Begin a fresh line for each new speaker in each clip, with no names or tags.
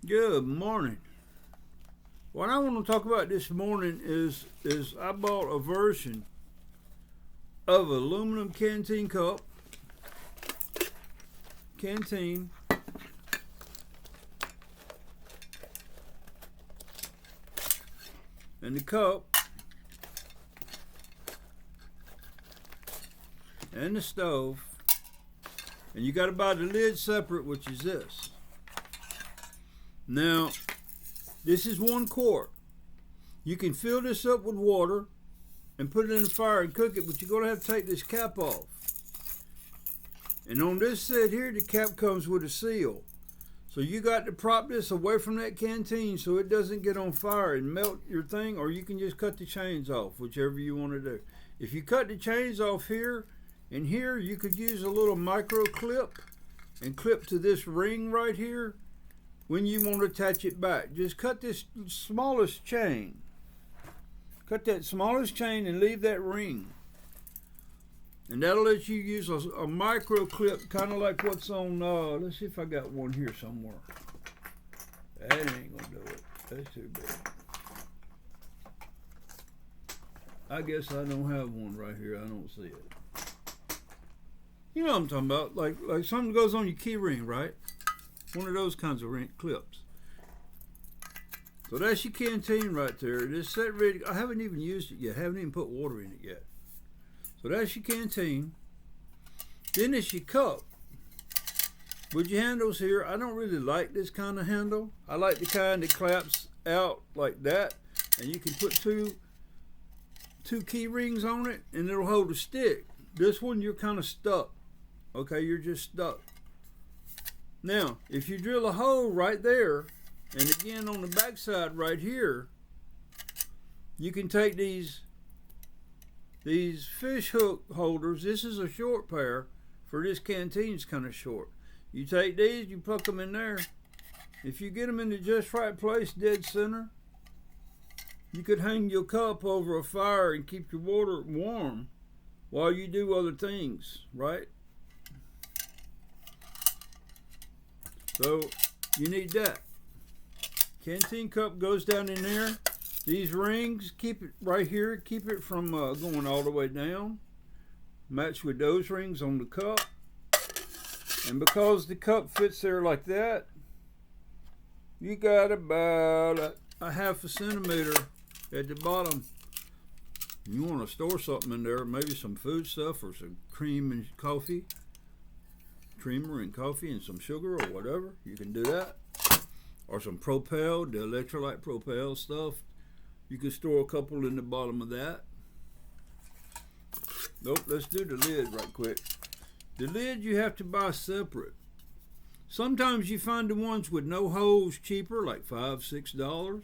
Good morning. What I want to talk about this morning is I bought a version of aluminum canteen cup. Canteen. And the cup. And the stove. And you got to buy the lid separate, which is this. Now, this is 1 quart. You can fill this up with water and put it in the fire and cook it, but you're going to have to take this cap off. And on this set here, the cap comes with a seal. So you got to prop this away from that canteen so it doesn't get on fire and melt your thing, or you can just cut the chains off, whichever you want to do. If you cut the chains off here and here, you could use a little micro clip and clip to this ring right here. When you want to attach it back, just cut this smallest chain. Cut that smallest chain and leave that ring. And that'll let you use a micro clip, kind of like what's on, let's see if I got one here somewhere. That ain't gonna do it. That's too big. I guess I don't have one right here. I don't see it. You know what I'm talking about? Like something goes on your key ring, right? One of those kinds of clips. So that's your canteen right there. It is set ready. I haven't even used it yet. I haven't even put water in it yet. So that's your canteen. Then it's your cup. With your handles here, I don't really like this kind of handle. I like the kind that claps out like that. And you can put two key rings on it and it'll hold a stick. This one, you're kind of stuck. Okay, you're just stuck. Now, if you drill a hole right there, and again on the backside right here, you can take these fish hook holders. This is a short pair for this canteen. It's kind of short. You take these, you plug them in there. If you get them in the just right place, dead center, you could hang your cup over a fire and keep your water warm while you do other things, right? So you need that. Canteen cup goes down in there. These rings, keep it right here. Keep it from going all the way down. Match with those rings on the cup. And because the cup fits there like that, you got about a half a centimeter at the bottom. You want to store something in there, maybe some food stuff or some cream and coffee. Creamer and coffee and some sugar or whatever, you can do that. Or some Propel, the electrolyte Propel stuff. You can store a couple in the bottom of that. Nope, let's do the lid right quick. The lid you have to buy separate. Sometimes you find the ones with no holes cheaper, like $5, $6.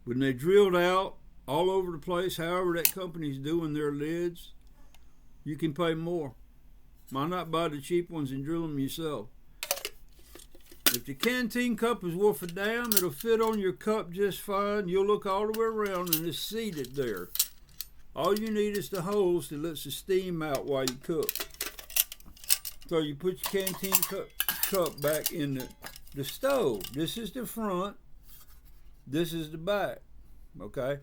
When they drilled out all over the place, however that company's doing their lids, you can pay more. Why not buy the cheap ones and drill them yourself? If the canteen cup is worth a damn, it'll fit on your cup just fine. You'll look all the way around and it's seated there. All you need is the holes that lets the steam out while you cook. So you put your canteen cup back in the stove. This is the front. This is the back. Okay?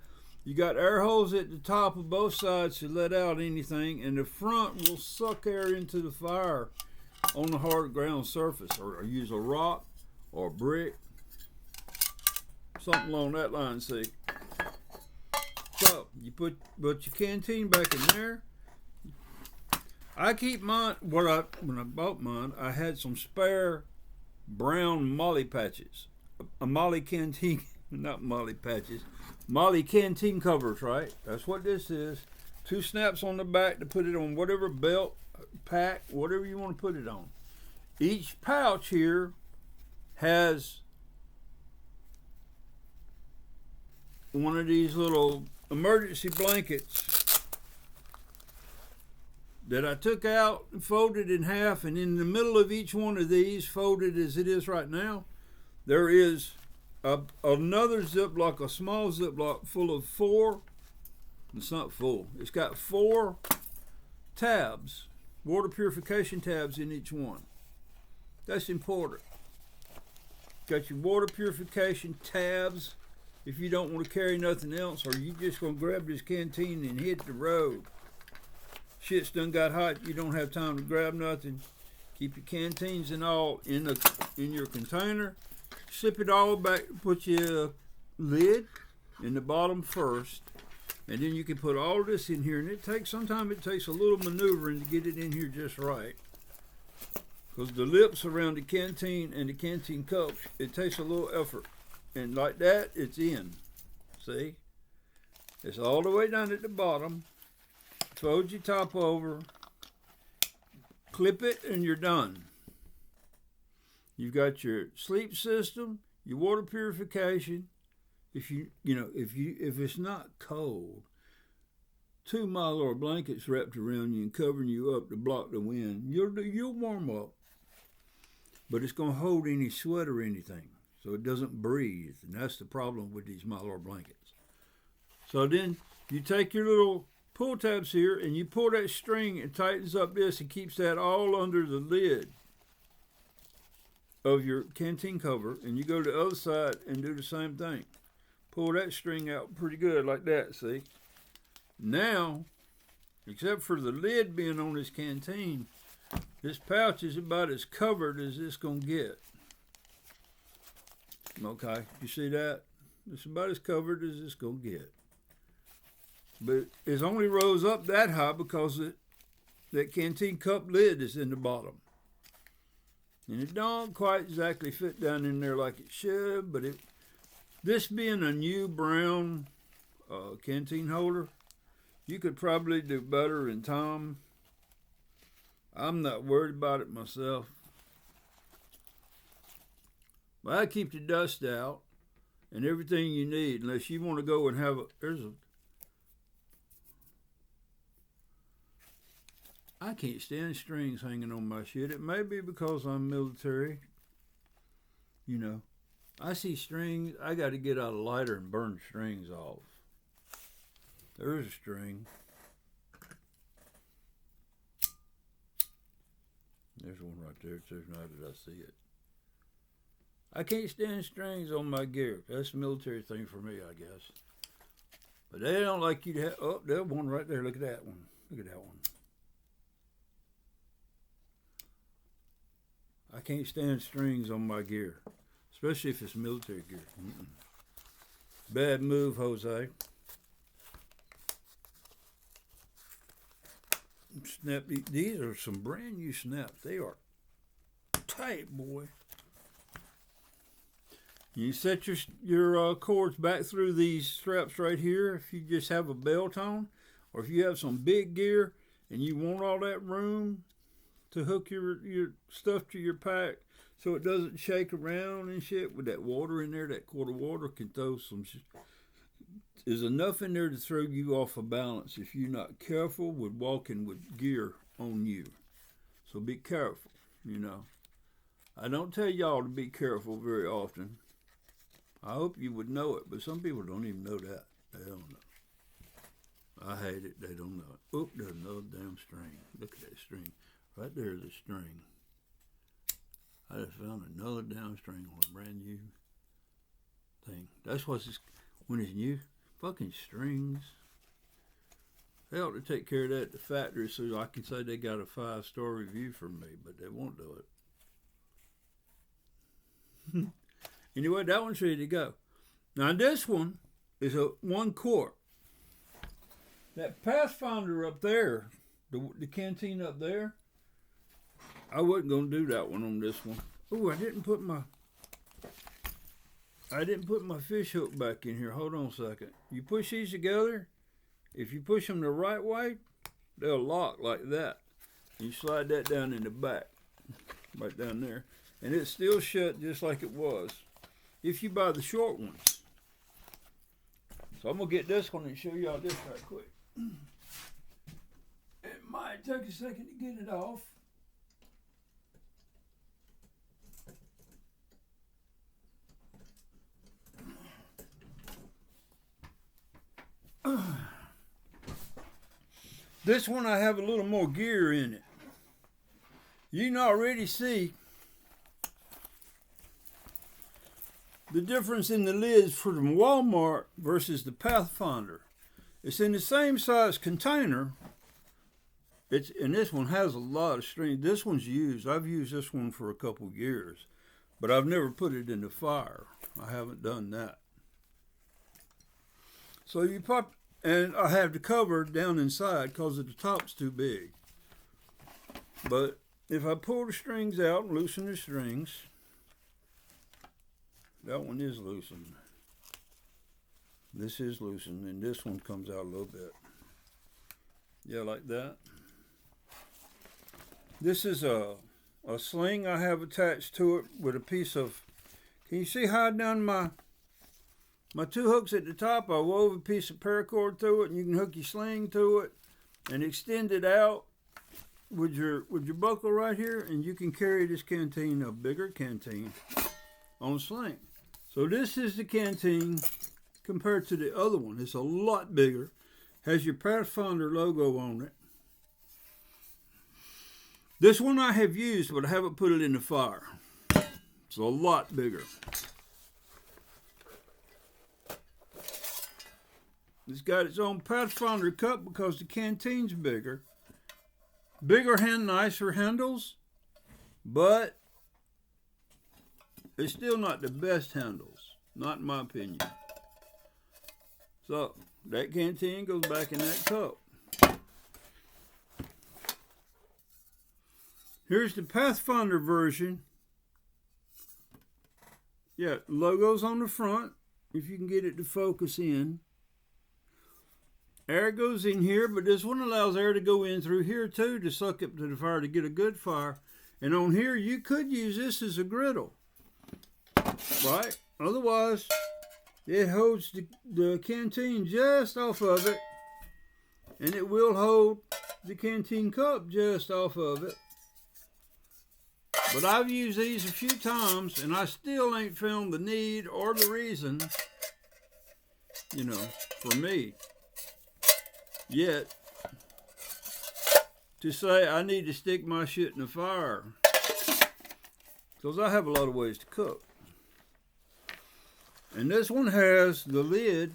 You got air holes at the top of both sides to let out anything, and the front will suck air into the fire on the hard ground surface, or use a rock or a brick, something along that line, see. So you put your canteen back in there. I keep mine, when I bought mine, I had some spare brown Molle patches. A Molle canteen, not Molle patches. Molle canteen covers, right? That's what this is. 2 snaps on the back to put it on whatever belt, pack, whatever you want to put it on. Each pouch here has one of these little emergency blankets that I took out and folded in half, and in the middle of each one of these, folded as it is right now, there is another Ziploc, a small Ziploc full of 4, it's not full, it's got 4 tabs, water purification tabs in each one. That's important. Got your water purification tabs if you don't want to carry nothing else, or you just gonna grab this canteen and hit the road. Shit's done got hot, you don't have time to grab nothing. Keep your canteens and all in your container. Slip it all back, put your lid in the bottom first, and then you can put all this in here. And sometimes it takes a little maneuvering to get it in here just right, because the lips around the canteen and the canteen cups, it takes a little effort. And like that, it's in. See? It's all the way down at the bottom. Fold your top over, clip it, and you're done. You've got your sleep system, your water purification. If it's not cold, 2 Mylar blankets wrapped around you and covering you up to block the wind, you'll warm up. But it's gonna hold any sweat or anything, so it doesn't breathe, and that's the problem with these Mylar blankets. So then you take your little pull tabs here and you pull that string and tightens up this and keeps that all under the lid of your canteen cover, and you go to the other side and do the same thing. Pull that string out pretty good like that, see? Now, except for the lid being on this canteen, this pouch is about as covered as it's gonna get. Okay, you see that? It's about as covered as it's gonna get. But it only rose up that high because that canteen cup lid is in the bottom. And it don't quite exactly fit down in there like it should, but this being a new brown canteen holder, you could probably do better in time. I'm not worried about it myself. But I keep the dust out and everything you need, unless you want to go and have I can't stand strings hanging on my shit. It may be because I'm military. You know, I see strings, I got to get out a lighter and burn strings off. There's a string. There's one right there. It says, now did I see it? I can't stand strings on my gear. That's a military thing for me, I guess. But they don't like you to have, oh, there's one right there. Look at that one. Look at that one. I can't stand strings on my gear, especially if it's military gear. Bad move, Jose. Snap. These are some brand new snaps. They are tight, boy. You set your cords back through these straps right here. If you just have a belt on, or if you have some big gear and you want all that room to hook your stuff to your pack so it doesn't shake around and shit with that water in there. That quart of water can throw there's enough in there to throw you off of balance if you're not careful with walking with gear on you. So be careful, you know. I don't tell y'all to be careful very often. I hope you would know it, but some people don't even know that. They don't know. I hate it. They don't know it. Oop, there's another damn string. Look at that string. Right there's a string. I just found another damn string on a brand new thing. That's when it's new. Fucking strings. They ought to take care of that at the factory so I can say they got a 5-star review from me, but they won't do it. Anyway, that one's ready to go. Now this one is a 1 quart. That Pathfinder up there, the canteen up there, I wasn't going to do that one on this one. Oh, I didn't put my fish hook back in here. Hold on a second. You push these together. If you push them the right way, they'll lock like that. You slide that down in the back, right down there. And it's still shut just like it was if you buy the short ones. So I'm going to get this one and show y'all this right quick. It might take a second to get it off. This one I have a little more gear in it. You can already see the difference in the lids from Walmart versus the Pathfinder. It's in the same size container. And this one has a lot of strength. This one's used. I've used this one for a couple years, but I've never put it in the fire. I haven't done that. So you pop, and I have the cover down inside because the top's too big. But if I pull the strings out and loosen the strings, that one is loosened. This is loosened, and this one comes out a little bit. Yeah, like that. This is a sling I have attached to it with a piece of, can you see how I done my two hooks at the top? I wove a piece of paracord through it, and you can hook your sling to it and extend it out with your buckle right here, and you can carry this canteen, a bigger canteen, on a sling. So this is the canteen compared to the other one. It's a lot bigger. Has your Pathfinder logo on it. This one I have used, but I haven't put it in the fire. It's a lot bigger. It's got its own Pathfinder cup because the canteen's bigger. Bigger and nicer handles, but it's still not the best handles, not in my opinion. So that canteen goes back in that cup. Here's the Pathfinder version. Yeah, logos on the front, if you can get it to focus in. Air goes in here, but this one allows air to go in through here too to suck up to the fire to get a good fire. And on here, you could use this as a griddle, right? Otherwise, it holds the canteen just off of it, and it will hold the canteen cup just off of it. But I've used these a few times, and I still ain't found the need or the reason, for me, yet, to say I need to stick my shit in the fire. Because I have a lot of ways to cook. And this one has the lid.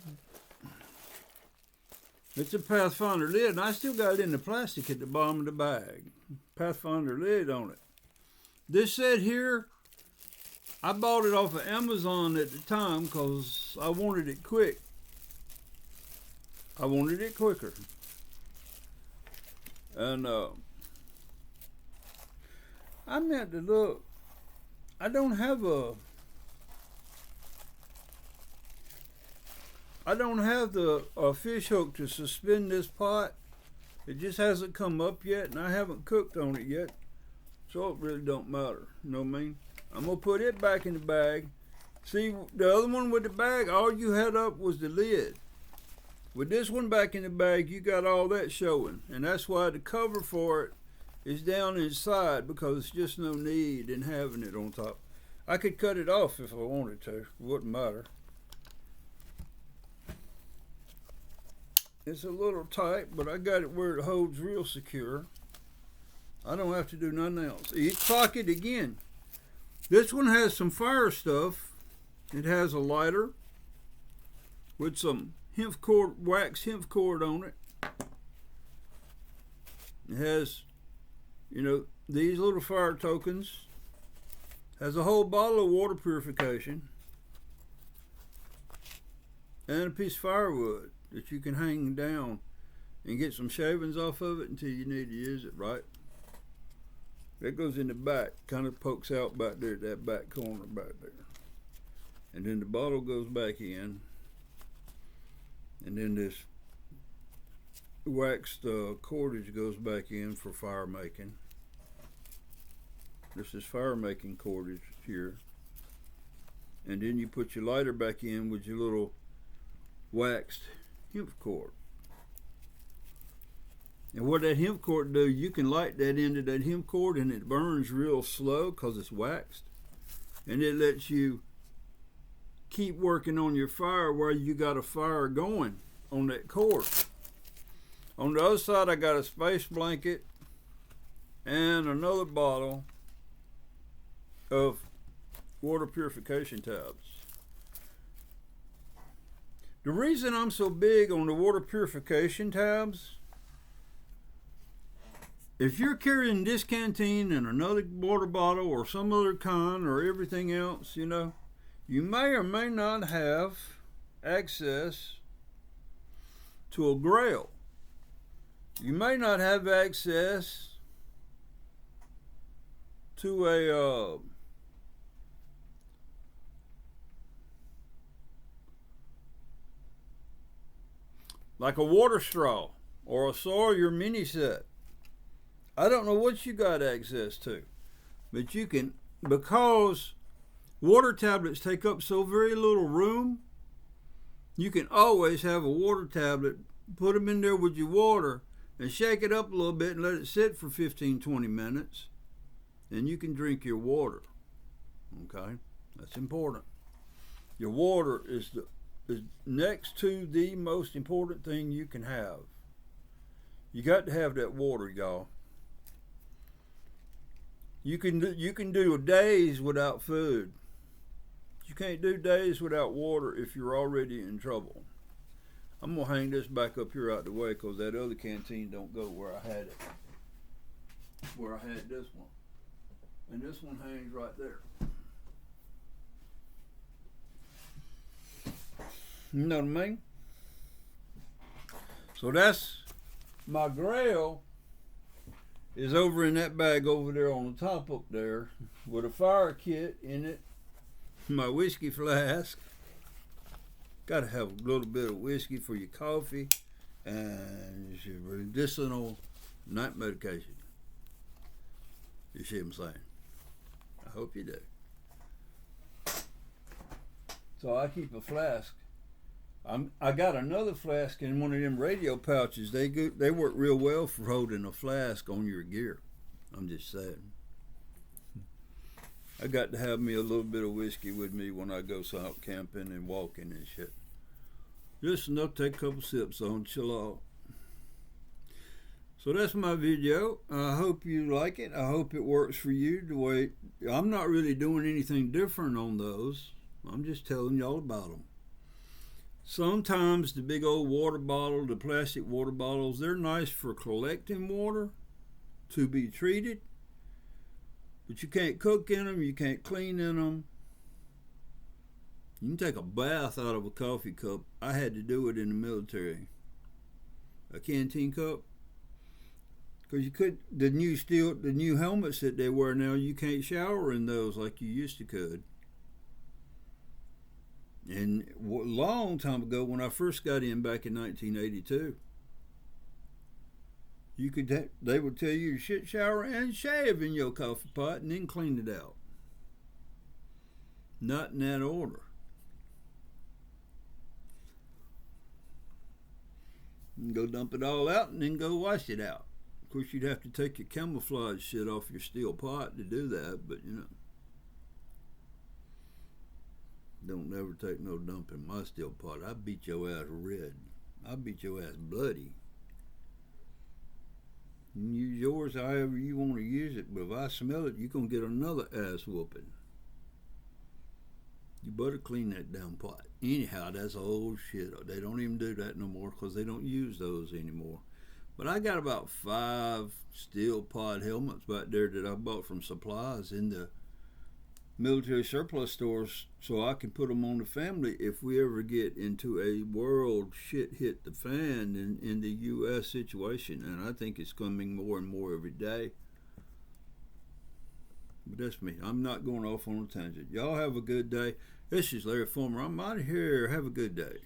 It's a Pathfinder lid, and I still got it in the plastic at the bottom of the bag. Pathfinder lid on it. This set here, I bought it off of Amazon at the time because I wanted it quick. I wanted it quicker. And I meant to look. I don't have the fish hook to suspend this pot. It just hasn't come up yet, and I haven't cooked on it yet. So it really don't matter, you know what I mean? I'm going to put it back in the bag. See, the other one with the bag, all you had up was the lid. With this one back in the bag, you got all that showing. And that's why the cover for it is down inside, because it's just no need in having it on top. I could cut it off if I wanted to. It wouldn't matter. It's a little tight, but I got it where it holds real secure. I don't have to do nothing else. Each pocket, again, this one has some fire stuff. It has a lighter with some hemp cord, wax hemp cord on it. It has, these little fire tokens. Has a whole bottle of water purification. And a piece of firewood that you can hang down and get some shavings off of it until you need to use it, right? That goes in the back, kind of pokes out back there, that back corner back there. And then the bottle goes back in. And then this waxed cordage goes back in for fire making. This is fire making cordage here. And then you put your lighter back in with your little waxed hemp cord. And what that hemp cord do, you can light that into that hemp cord and it burns real slow because it's waxed. And it lets you keep working on your fire while you got a fire going on that cord. On the other side, I got a space blanket and another bottle of water purification tabs. The reason I'm so big on the water purification tabs, if you're carrying this canteen and another water bottle or some other kind or everything else, you know, you may or may not have access to a grail. You may not have access to a like a water straw or a Sawyer mini set. I don't know what you got access to, but you can, because water tablets take up so very little room, you can always have a water tablet, put them in there with your water and shake it up a little bit and let it sit for 15-20 minutes, and you can drink your water. Okay, that's important. Your water is next to the most important thing you can have. You got to have that water, y'all. You can do days without food. You can't do days without water if you're already in trouble. I'm gonna hang this back up here out the way because that other canteen don't go where I had it. Where I had this one. And this one hangs right there. You know what I mean? So that's my grail is over in that bag over there on the top up there with a fire kit in it, my whiskey flask. Got to have a little bit of whiskey for your coffee and your medicinal night medication. You see what I'm saying? I hope you do. So I keep a flask. I got another flask in one of them radio pouches. They work real well for holding a flask on your gear. I'm just saying. I got to have me a little bit of whiskey with me when I go out camping and walking and shit. Just enough to take a couple sips on, chill out. So that's my video. I hope you like it. I hope it works for you. The way I'm not really doing anything different on those. I'm just telling y'all about them. Sometimes the big old water bottle, the plastic water bottles, they're nice for collecting water to be treated. But you can't cook in them, you can't clean in them. You can take a bath out of a coffee cup. I had to do it in the military. A canteen cup. Because you could, the new helmets that they wear now, you can't shower in those like you used to could. And a long time ago, when I first got in back in 1982, they would tell you to shit, shower, and shave in your coffee pot, and then clean it out. Not in that order. You can go dump it all out, and then go wash it out. Of course, you'd have to take your camouflage shit off your steel pot to do that, but you know. Don't never take no dump in my steel pot. I beat your ass red. I beat your ass bloody. You can use yours however you want to use it, but if I smell it, you're going to get another ass whooping. You better clean that damn pot. Anyhow, that's old shit. They don't even do that no more because they don't use those anymore. But I got about 5 steel pot helmets back there that I bought from supplies in the military surplus stores so I can put them on the family if we ever get into a world shit hit the fan in the U.S. situation, and I think it's coming more and more every day. But that's me. I'm not going off on a tangent. Y'all have a good day. This is Larry Fulmer. I'm out of here. Have a good day.